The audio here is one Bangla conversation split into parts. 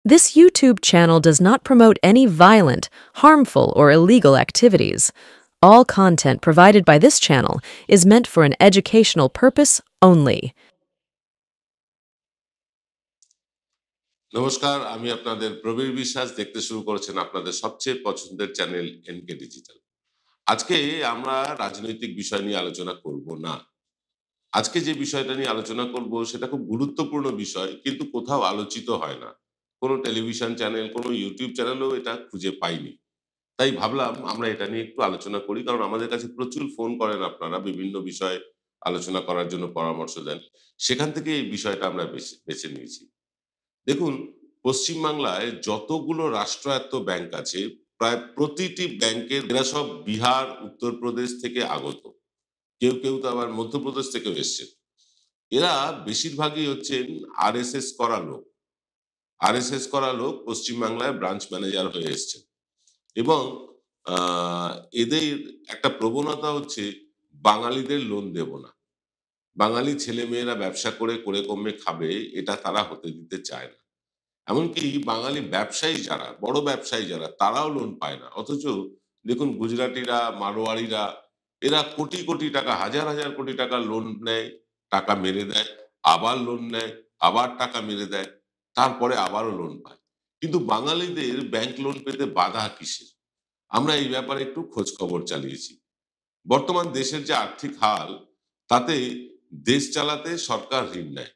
This YouTube channel does not promote any violent, harmful, or illegal activities. All content provided by this channel is meant for an educational purpose only. নমস্কার, আমি আপনাদের প্রবীর বিশ্বাস। দেখতে শুরু করেছেন আপনাদের সবচেয়ে পছন্দের চ্যানেল এনকে ডিজিটাল। আজকে আমরা রাজনৈতিক বিষয় নিয়ে আলোচনা করব না। আজকে যে বিষয়টা নিয়ে আলোচনা করব সেটা খুব গুরুত্বপূর্ণ বিষয়, কিন্তু কোথাও আলোচিত হয় না। কোনো টেলিভিশন চ্যানেল, কোনো ইউটিউব চ্যানেলেও এটা খুঁজে পাইনি। তাই ভাবলাম আমরা এটা নিয়ে একটু আলোচনা করি, কারণ আমাদের কাছে প্রচুর ফোন করেন আপনারা, বিভিন্ন বিষয়ে আলোচনা করার জন্য পরামর্শ দেন। সেখান থেকে এই বিষয়টা আমরা বেছে নিয়েছি। দেখুন, পশ্চিমবাংলায় যতগুলো রাষ্ট্রায়ত্ত ব্যাংক আছে, প্রায় প্রতিটি ব্যাংকের এরা সব বিহার, উত্তরপ্রদেশ থেকে আগত। কেউ কেউ তো আবার মধ্যপ্রদেশ থেকেও এসছে। এরা বেশিরভাগই হচ্ছেন আরএসএস করা লোক। আরএসএস করা লোক পশ্চিমবাংলায় ব্রাঞ্চ ম্যানেজার হয়ে এসছেন, এবং আহ, এদের একটা প্রবণতা হচ্ছে বাঙালিদের লোন দেব না। বাঙালি ছেলে মেয়েরা ব্যবসা করে করে কমে খাবে, এটা তারা হতে দিতে চায় না। এমনকি বাঙালি ব্যবসায়ী যারা, বড় ব্যবসায়ী যারা, তারাও লোন পায় না। অথচ দেখুন, গুজরাটিরা, মারোয়াড়িরা, এরা কোটি কোটি টাকা, হাজার হাজার কোটি টাকা লোন নেয়, টাকা মেরে দেয়, আবার লোন নেয়, আবার টাকা মেরে দেয়, তারপরে আবারও লোন পায়। কিন্তু বাঙালিদের ব্যাংক লোন পেতে বাধা কিসের? আমরা এই ব্যাপারে একটু খোঁজ খবর চালিয়েছি। বর্তমান দেশের যে আর্থিক হাল, তাতে দেশ চালাতে সরকার ঋণ নেয়।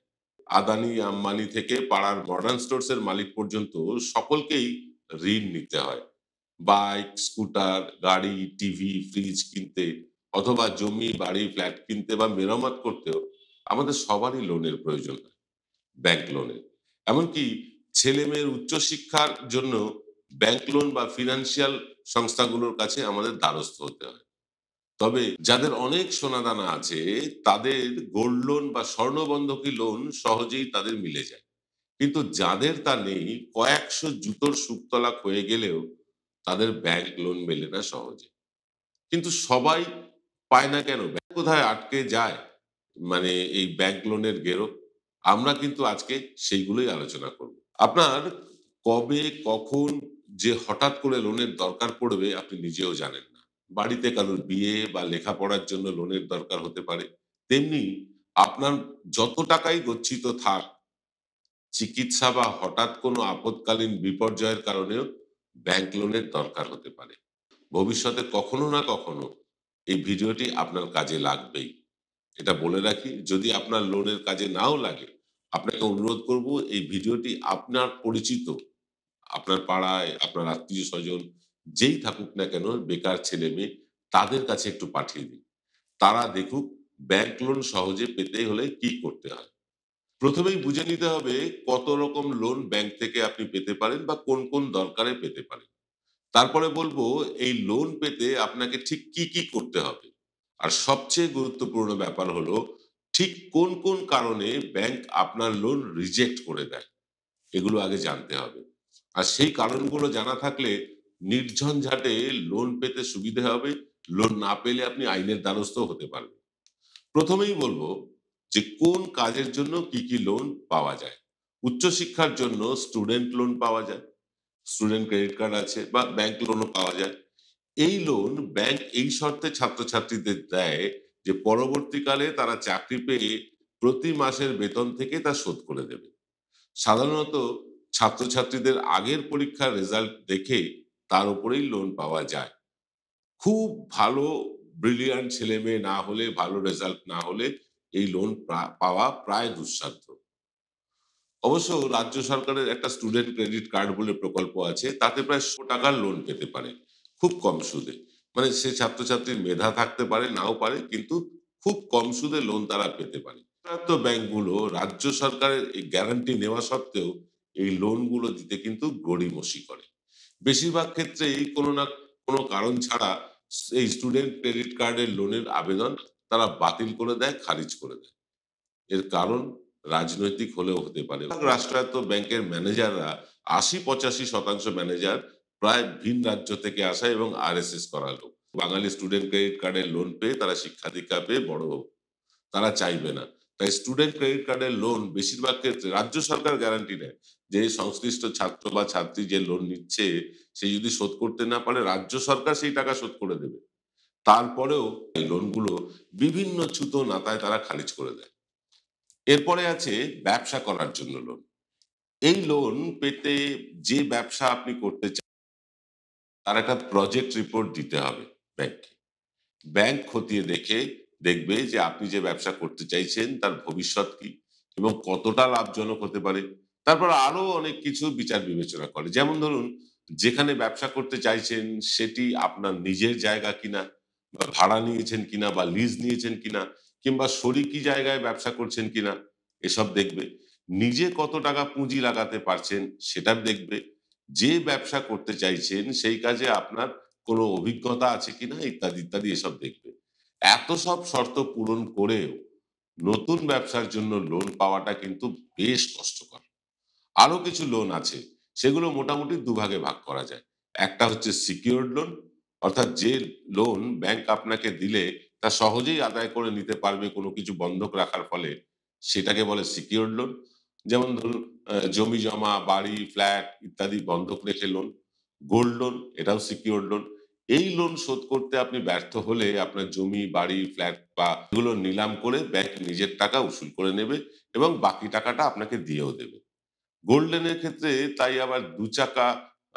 আদানি, আম্বানি থেকে পাড়ার মডার্ন স্টোরস এর মালিক পর্যন্ত সকলকেই ঋণ নিতে হয়। বাইক, স্কুটার, গাড়ি, টিভি, ফ্রিজ কিনতে, অথবা জমি, বাড়ি, ফ্ল্যাট কিনতে বা মেরামত করতেও আমাদের সবারই লোনের প্রয়োজন হয়, ব্যাংক লোনের। এমনকি ছেলে মেয়ের উচ্চশিক্ষার জন্য ব্যাংক লোন বা ফিনান্সিয়াল সংস্থাগুলোর কাছে আমাদের দ্বারস্থ হতে হয়। তবে যাদের অনেক সোনাদানা আছে, তাদের গোল্ড লোন বা স্বর্ণবন্ধকী লোন সহজেই তাদের মিলে যায়। কিন্তু যাদের তা নেই, কয়েকশো জুতোর শুকতলা হয়ে গেলেও তাদের ব্যাংক লোন মেলে না সহজে। কিন্তু সবাই পায় না কেন? ব্যাংক কোথায় আটকে যায়? মানে এই ব্যাংক লোনের গেরো। আমরা কিন্তু আজকে সেইগুলোই আলোচনা করব। আপনার কবে, কখন যে হঠাৎ করে লোনের দরকার পড়বে আপনি নিজেও জানেন না। বাড়িতে কারোর বিয়ে বা লেখাপড়ার জন্য লোনের দরকার হতে পারে। তেমনি আপনার যত টাকাই গচ্ছিত থাক, চিকিৎসা বা হঠাৎ কোনো আপৎকালীন বিপর্যয়ের কারণেও ব্যাংক লোনের দরকার হতে পারে। ভবিষ্যতে কখনো না কখনো এই ভিডিওটি আপনার কাজে লাগবেই। এটা বলে রাখি, যদি আপনার লোনের কাজে নাও লাগে, আপনাকে অনুরোধ করব এই ভিডিওটি আপনার পরিচিত, আপনার পাড়ায়, আপনার আত্মীয়-স্বজন যেই থাকুক না কেন, বেকার ছেলে-মেয়ে, তাদের কাছে একটু পাঠিয়ে দিন। তারা দেখুক ব্যাংক লোন সহজে পেতে হলে কি করতে হয়। প্রথমেই বুঝে নিতে হবে কত রকম লোন ব্যাংক থেকে আপনি পেতে পারেন বা কোন কোন দরকারে পেতে পারেন। তারপরে বলবো এই লোন পেতে আপনাকে ঠিক কি কি করতে হবে। আর সবচেয়ে গুরুত্বপূর্ণ ব্যাপার হলো ঠিক কোন কোন কারণে ব্যাংক আপনার লোন রিজেক্ট করে দেয়, এগুলো আগে জানতে হবে। আর সেই কারণগুলো জানা থাকলে নির্ঝঞ্ঝাটে লোন পেতে সুবিধে হবে। লোন না পেলে আপনি আইনের দ্বারস্থ হতে পারবেন। প্রথমেই বলবো যে কোন কাজের জন্য কি কি লোন পাওয়া যায়। উচ্চশিক্ষার জন্য স্টুডেন্ট লোন পাওয়া যায়, স্টুডেন্ট ক্রেডিট কার্ড আছে, বা ব্যাংক লোনও পাওয়া যায়। এই লোন ব্যাংক এই শর্তে ছাত্রছাত্রীদের দেয় যে পরবর্তীকালে তারা চাকরি পেয়ে প্রতি মাসের বেতন থেকে তা শোধ করে দেবে। সাধারণত ছাত্রছাত্রীদের আগের পরীক্ষার রেজাল্ট দেখে তার উপরেই লোন পাওয়া যায়। খুব ভালো ব্রিলিয়ান্ট ছেলে মেয়ে না হলে, ভালো রেজাল্ট না হলে এই লোন পাওয়া প্রায় দুঃসাধ্য। অবশ্য রাজ্য সরকারের একটা স্টুডেন্ট ক্রেডিট কার্ড বলে প্রকল্প আছে, তাতে প্রায় 100 টাকার লোন পেতে পারে, খুব কম সুদে। মানে সে ছাত্রছাত্রীর মেধা থাকতে পারে, নাও পারে, কিন্তু খুব কম সুদে লোন তারা পেতে পারে। রাষ্ট্রায়ত্ত ব্যাংকগুলো রাজ্য সরকারের এই গ্যারান্টি নেওয়া সত্ত্বেও এই লোনগুলো দিতে কিন্তু গড়িমসি করে। বেশিরভাগ ক্ষেত্রেই কোনো না কোনো কারণ ছাড়া এই স্টুডেন্ট ক্রেডিট কার্ডের লোনের আবেদন তারা বাতিল করে দেয়, খারিজ করে দেয়। এর কারণ রাজনৈতিক হলেও হতে পারে। রাষ্ট্রায়ত্ত ব্যাংকের ম্যানেজাররা ৮০-৮৫% ম্যানেজার প্রায় ভিন রাজ্য থেকে আসা এবং আরএসএস করা লোক। বাঙালি স্টুডেন্ট ক্রেডিট কার্ডের লোন পেয়ে তারা শিক্ষা দীক্ষা পেয়ে বড় হোক, তারা চাইবে না। তাই স্টুডেন্ট ক্রেডিট কার্ডের লোন বেশিরভাগ ক্ষেত্রে রাজ্য সরকার গ্যারান্টি নেয় যে সংশ্লিষ্ট ছাত্র বা ছাত্রী যে লোন নিচ্ছে সে যদি শোধ করতে না পারে রাজ্য সরকার সেই টাকা শোধ করে দেবে। তারপরেও এই লোনগুলো বিভিন্ন ছুতো নাতায় তারা খারিজ করে দেয়। এরপরে আছে ব্যবসা করার জন্য লোন। এই লোন পেতে যে ব্যবসা আপনি করতে চান তার একটা প্রজেক্ট রিপোর্ট দিতে হবে ব্যাংকে। ব্যাংক খতিয়ে দেখবে যে আপনি যে ব্যবসা করতে চাইছেন তার ভবিষ্যৎ কি এবং কতটা লাভজনক হতে পারে। তারপর আরো অনেক কিছু বিচার বিবেচনা করে। যেমন ধরুন, যেখানে ব্যবসা করতে চাইছেন সেটি আপনার নিজের জায়গা কিনা, বা ভাড়া নিয়েছেন কিনা, বা লিজ নিয়েছেন কিনা, কিংবা শরিকি জায়গায় ব্যবসা করছেন কিনা, এসব দেখবে। নিজে কত টাকা পুঁজি লাগাতে পারছেন সেটা দেখবে। যে ব্যবসা করতে চাইছেন সেই কাজে আপনার কোনো অভিজ্ঞতা আছে কিনা, ইত্যাদি ইত্যাদি এসব দেখবে। এত সব শর্ত পূরণ করেও নতুন ব্যবসার জন্য লোন পাওয়াটা কিন্তু বেশ কষ্টকর। আরো কিছু লোন আছে, সেগুলো মোটামুটি দুভাগে ভাগ করা যায়। একটা হচ্ছে সিকিউরড লোন, অর্থাৎ যে লোন ব্যাংক আপনাকে দিলে তা সহজেই আদায় করে নিতে পারবে কোনো কিছু বন্ধক রাখার ফলে, সেটাকে বলে সিকিউরড লোন। যেমন ধরুন, জমি জমা, বাড়ি, ফ্ল্যাট ইত্যাদি বন্ধক রেখে লোন। গোল্ড লোন, এটাও সিকিউরড লোন। এই লোন শোধ করতে আপনি ব্যর্থ হলে আপনার জমি, বাড়ি, ফ্ল্যাট বা এগুলো নিলাম করে ব্যাংক নিজের টাকা উসুল করে নেবে এবং বাকি টাকাটা আপনাকে দিয়েও দেবে। গোল্ড লোনের ক্ষেত্রে তাই আবার ২ চাকা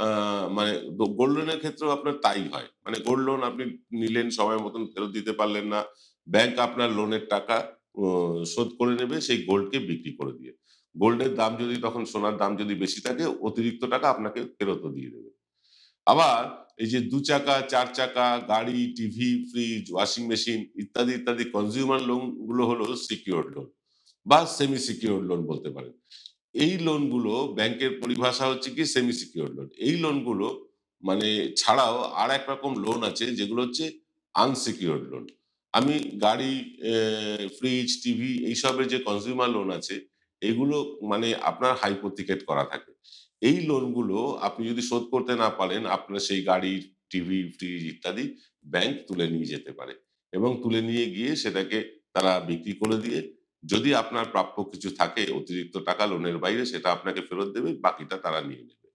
আ মানে গোল্ড লোনের ক্ষেত্রেও আপনার তাই হয়। মানে গোল্ড লোন আপনি নিলেন, সময় মতন ফেরত দিতে পারলেন না। ব্যাংক আপনার লোনের টাকা ও শোধ করে নেবে সেই গোল্ডকে বিক্রি করে দিয়ে। গোল্ডের দাম যদি তখন সোনার দাম যদি বেশি থাকে, অতিরিক্ত টাকা আপনাকে ফেরতও দিয়ে দেবে। আবার এই যে ২ চাকা, ৪ চাকা, গাড়ি, টিভি, ফ্রিজ, ওয়াশিং মেশিন ইত্যাদি, ইত্যাদি কনজিউমার লোন গুলো হলো সিকিউরড লোন বা সেমি সিকিউরড লোন বলতে পারেন। এই লোনগুলো ব্যাংকের পরিভাষা হচ্ছে কি সেমি সিকিউরড লোন। এই লোনগুলো মানে ছাড়াও আরেক রকম লোন আছে যেগুলো হচ্ছে আনসিকিউরড লোন। আমি গাড়ি, ফ্রিজ, টিভি এইসবের যে কনজিউমার লোন আছে এগুলো মানে আপনার হাইপোথিকেট করা থাকে। এই লোনগুলো আপনি যদি শোধ করতে না পারেন আপনার সেই গাড়ি, টিভি, ফ্রিজ ইত্যাদি ব্যাংক তুলে নিয়ে যেতে পারে এবং তুলে নিয়ে গিয়ে সেটাকে তারা বিক্রি করে দিয়ে যদি আপনার প্রাপ্য কিছু থাকে অতিরিক্ত টাকা লোনের বাইরে সেটা আপনাকে ফেরত দেবে, বাকিটা তারা নিয়ে নেবে।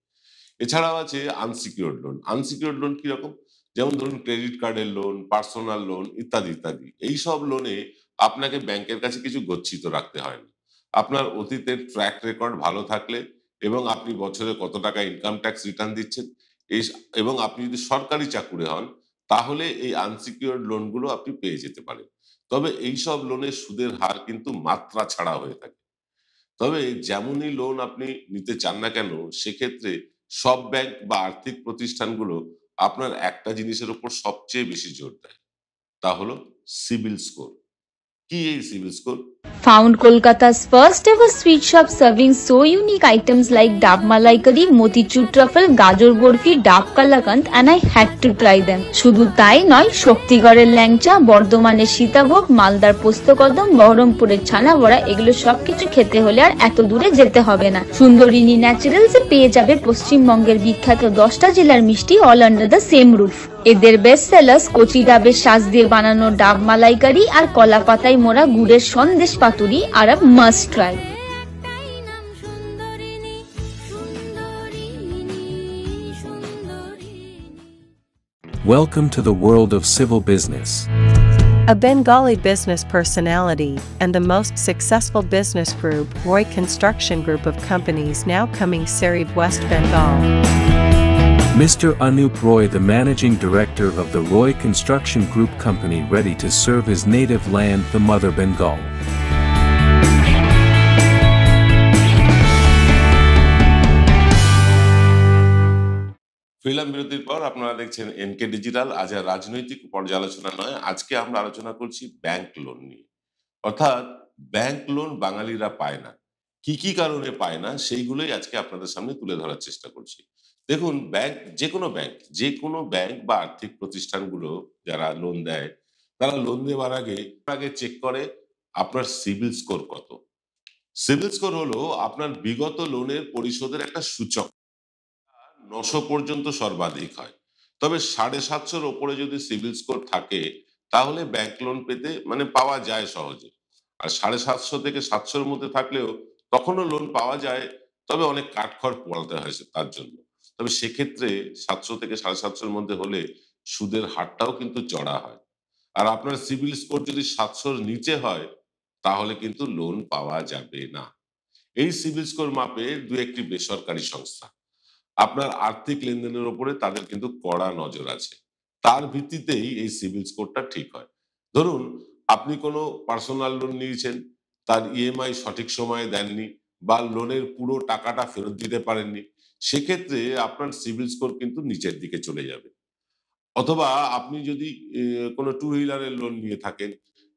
এছাড়াও আছে আনসিকিউরড লোন। আনসিকিউরড লোন কিরকম? যেমন ধরুন ক্রেডিট কার্ডের লোন, পার্সোনাল লোন ইত্যাদি, ইত্যাদি। এইসব লোনে আপনাকে ব্যাংকের কাছে কিছু গচ্ছিত রাখতে হয় না। আপনার অতীতের ট্র্যাক রেকর্ড ভালো থাকলে এবং আপনি বছরে কত টাকা ইনকাম ট্যাক্স রিটার্ন দিচ্ছেন এই এবং আপনি যদি সরকারি চাকুরে হন তাহলে এই আনসিকিউরড লোনগুলো আপনি পেয়ে যেতে পারেন। তবে এইসব লোনের সুদের হার কিন্তু মাত্রা ছাড়া হয়ে থাকে। তবে যেমনই লোন আপনি নিতে চান না কেন সেক্ষেত্রে সব ব্যাংক বা আর্থিক প্রতিষ্ঠানগুলো আপনার একটা জিনিসের উপর সবচেয়ে বেশি জোর দেয়। তা হলো সিবিল স্কোর। কি এই CIBIL score? Found Kolkata's first ever sweet shop serving so unique items like Dab Malai Curry, Motichur Truffle, Gajor Borfi, Dab Kalakand, and I had to try them. শুধু তাই নয়, শক্তিগড়ের ল্যাংচা, বর্ধমানের সীতাভোগ, মালদার পোস্তকদম, বহরমপুরের ছানা বড়া, এগুলো সবকিছু খেতে হলে আর এত দূরে যেতে হবে না। সুন্দরিনী ন্যাচারালসে পেয়ে যাবে পশ্চিমবঙ্গের বিখ্যাত 10টা জেলার মিষ্টি all under the same roof. এদের বেস্ট সেলার্স কচি ডাবের শাঁস দিয়ে বানানো ডাব মালাইকারি আর কলা পাতায় মোড়া গুড়ের সন্দেশ পাতুরি আর must try. Welcome to the world of civil business. A Bengali business personality and the most successful business group, Roy Construction Group of companies now coming Sarib, West Bengal. Mr. Anup Roy, the managing director of the Roy Construction Group company, ready to serve his native land, the mother Bengal. Film বিরতির পর আপনারা দেখছেন এনকে ডিজিটাল। আজ আর রাজনৈতিক পর্যালোচনা নয়, আজকে আমরা আলোচনা করছি ব্যাংক লোন নিয়ে। অর্থাৎ ব্যাংক লোন বাঙালিরা পায় না, কি কি কারণে পায় না সেইগুলোই আজকে আপনাদের সামনে তুলে ধরার চেষ্টা করছি। দেখুন, যে কোনো ব্যাংক বা আর্থিক প্রতিষ্ঠানগুলো যারা লোন দেয় তারা লোন দেওয়ার আগে আগে চেক করে আপনার সিবিল স্কোর কত। সিবিল স্কোর হলো আপনার বিগত লোনের পরিশোধের একটা সূচক। ৯০০ পর্যন্ত সর্বাধিক হয়, তবে ৭৫০-র ওপরে যদি সিবিল স্কোর থাকে তাহলে ব্যাংক লোন পেতে মানে পাওয়া যায় সহজে। আর ৭৫০ থেকে ৭০০-র মধ্যে থাকলেও তখনও লোন পাওয়া যায় তবে অনেক কাঠখড় পোড়াতে হয়েছে তার জন্য। তবে সেক্ষেত্রে 700 থেকে 750 এর মধ্যে হলে সুদের হারটাও কিন্তু চড়া হয়। আর আপনার সিবিল স্কোর যদি 700 এর নিচে হয় তাহলে কিন্তু লোন পাওয়া যাবে না। এই সিবিল স্কোর মাপে ২-১ টি বেসরকারি সংস্থা। আপনার আর্থিক লেনদেনের উপরে তাদের কিন্তু কড়া নজর আছে। তার ভিত্তিতেই এই সিবিল স্কোরটা ঠিক হয়। ধরুন আপনি কোনো পার্সোনাল লোন নিয়েছেন, তার ইএমআই সঠিক সময়ে দেননি বা লোনের পুরো টাকাটা ফেরত দিতে পারেননি। সেক্ষেত্রে আপনার সিবিল স্কোর কিন্তু নিচের দিকে চলে যাবে। অথবা আপনি যদি কোনো টু হুইলারের লোন নিয়ে থাকেন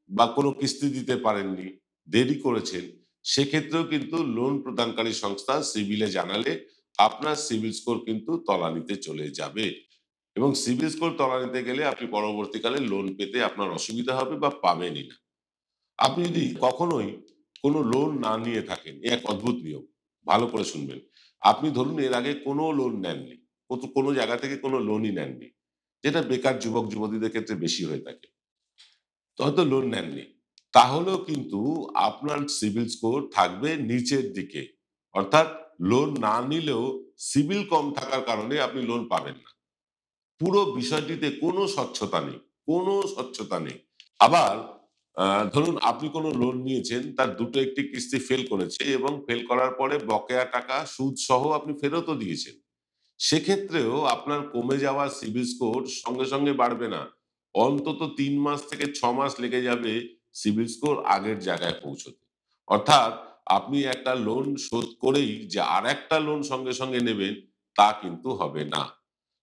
বা কোনো কিস্তি দিতে পারেননি, দেরি করেছেন, সেক্ষেত্রেও কিন্তু লোন প্রদানকারী সংস্থা সিবিলে জানালে আপনার সিবিল স্কোর কিন্তু তলানিতে চলে যাবে। এবং সিবিল স্কোর তলানিতে গেলে আপনি পরবর্তীকালে লোন পেতে আপনার অসুবিধা হবে বা পাবেনই না। আপনি যদি কখনোই কোনো লোন না নিয়ে থাকেন, এ এক অদ্ভুত নিয়ম। ভালো করে শুনবেন। আপনি ধরুন এর আগে কোনো লোন নেননি। কোনো জায়গা থেকে কোনো লোনই নেননি। যেটা বেকার যুবক-যুবতীদের ক্ষেত্রে বেশি হয়ে থাকে। হয়তো লোন নেননি। তাহলেও কিন্তু আপনার সিবিল স্কোর থাকবে নিচের দিকে। অর্থাৎ লোন না নিলেও সিবিল কম থাকার কারণে আপনি লোন পাবেন না। পুরো বিষয়টিতে কোনো স্বচ্ছতা নেই। কোনো স্বচ্ছতা নেই। আবার ধরুন আপনি কোনো লোন নিয়েছেন, তার ২-১ টি কিস্তি ফেল করেছে এবং ফেল করার পরে বকেয়া টাকা সুদসহ আপনি ফেরতও দিয়েছেন। সেক্ষেত্রেও আপনার কমে যাওয়া সিবিল স্কোর সঙ্গে, সঙ্গে বাড়বে না। অন্তত ৩ মাস থেকে ৬ মাস লেগে যাবে সিবিল স্কোর আগের জায়গায় পৌঁছতে। অর্থাৎ আপনি একটা লোন শোধ করেই যে আরেকটা লোন সঙ্গে, সঙ্গে নেবেন তা কিন্তু হবে না।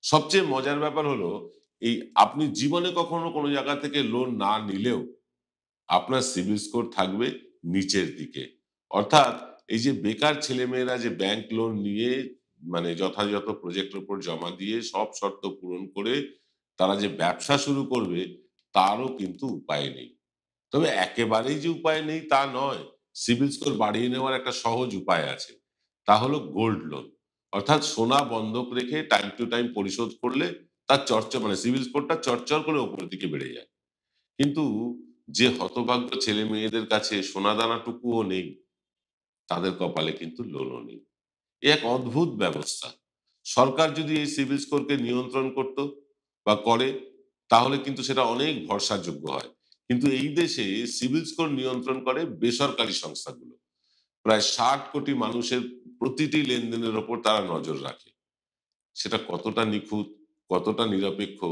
সবচেয়ে মজার ব্যাপার হলো এই আপনি জীবনে কখনো কোনো জায়গা থেকে লোন না নিলেও আপনার সিবিল স্কোর থাকবে নিচের দিকে। অর্থাৎ এই যে বেকার ছেলেমেয়েরা যে ব্যাংক লোন নিয়ে মানে যথাযথ প্রজেক্টের উপর জমা দিয়ে সব শর্ত পূরণ করে তারা যে ব্যবসা শুরু করবে তারও কিন্তু উপায় নেই। তবে একেবারেই যে উপায় নেই তা নয়। সিবিল স্কোর বাড়িয়ে নেওয়ার একটা সহজ উপায় আছে। তা হলো গোল্ড লোন। অর্থাৎ সোনা বন্ধক রেখে টাইম টু টাইম পরিশোধ করলে তার মানে সিবিল স্কোরটা চড়চড় করে উপরের দিকে বেড়ে যায়। কিন্তু যে হতভাগ্য ছেলেমেয়েদের কাছে সোনাদানাটুকুও নেই, তাদের কপালে কিন্তু লোনও নেই। এ এক অদ্ভুত ব্যবস্থা। সরকার যদি এই সিবিল স্কোরকে নিয়ন্ত্রণ করত বা করে তাহলে কিন্তু সেটা অনেক ভরসাযোগ্য হয়। কিন্তু এই দেশে সিবিল স্কোর নিয়ন্ত্রণ করে বেসরকারি সংস্থাগুলো। প্রায় ৬০ কোটি মানুষের প্রতিটি লেনদেনের উপর তারা নজর রাখে। সেটা কতটা নিখুঁত, কতটা নিরপেক্ষ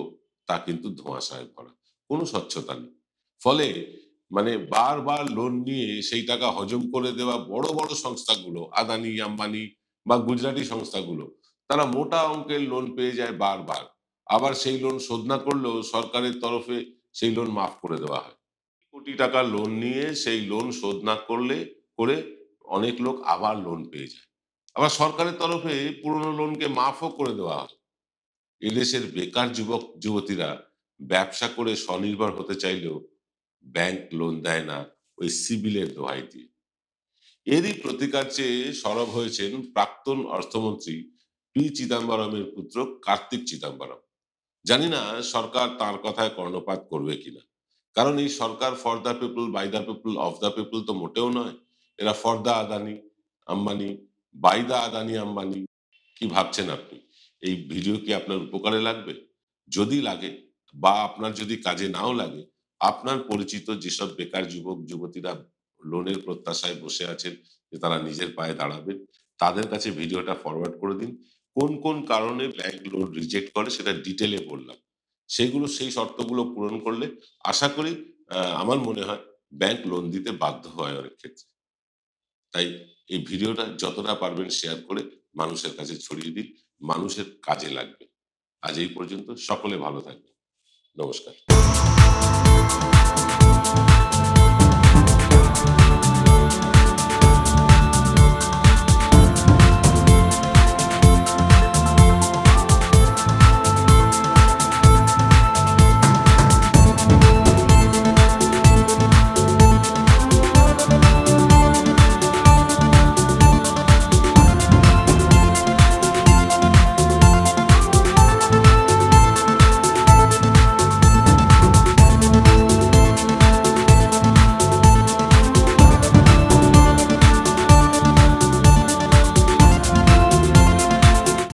তা কিন্তু ধোঁয়াশায় ভরা। কোনো স্বচ্ছতা নেই। ফলে মানে বারবার লোন নিয়ে সেই টাকা হজম করে দেওয়া বড়, বড় সংস্থাগুলো আদানি, আম্বানি বা গুজরাটি সংস্থাগুলো তারা মোটা অঙ্কের লোন পেয়ে যায় বারবার। আবার সেই লোন শোধ না করলেও সরকারের তরফে সেই লোন মাফ করে দেওয়া হয়। কোটি টাকা লোন নিয়ে সেই লোন শোধ না করে অনেক লোক আবার লোন পেয়ে যায়। আবার সরকারের তরফে পুরনো লোনকে মাফও করে দেওয়া হয়। এদেশের বেকার যুবক-যুবতীরা ব্যবসা করে স্বনির্ভর হতে চাইলেও ব্যাংক লোন দেয় না ওই সিবিলের দোহাই দিয়ে। এরই প্রতিকার চেয়ে সরব হয়েছেন প্রাক্তন অর্থমন্ত্রী পি চিদাম্বরমের পুত্র কার্তিক চিদাম্বরম। জানি না সরকার তার কথায় কর্ণপাত করবে কিনা। কারণ এই সরকার for the people, by the people, of the people তো মোটেও নয়। এরা for the Adani, Ambani, by the Adani, Ambani. কি ভাবছেন আপনি? এই ভিডিও কি আপনার উপকারে লাগবে? যদি লাগে বা আপনার যদি কাজে নাও লাগে, আপনার পরিচিত যেসব বেকার যুবক-যুবতীরা লোনের প্রত্যাশায় বসে আছেন যে তারা নিজের পায়ে দাঁড়াবেন, তাদের কাছে ভিডিওটা ফরওয়ার্ড করে দিন। কোন, কোন কারণে ব্যাংক লোন রিজেক্ট করে সেটা ডিটেইলে বললাম। সেই শর্তগুলো পূরণ করলে আশা করি আমার মনে হয় ব্যাংক লোন দিতে বাধ্য হয় অনেক ক্ষেত্রে। তাই এই ভিডিওটা যতটা পারবেন শেয়ার করে মানুষের কাছে ছড়িয়ে দিন। মানুষের কাজে লাগবে। আজ এই পর্যন্ত। সকলে ভালো থাকবেন। নমস্কার।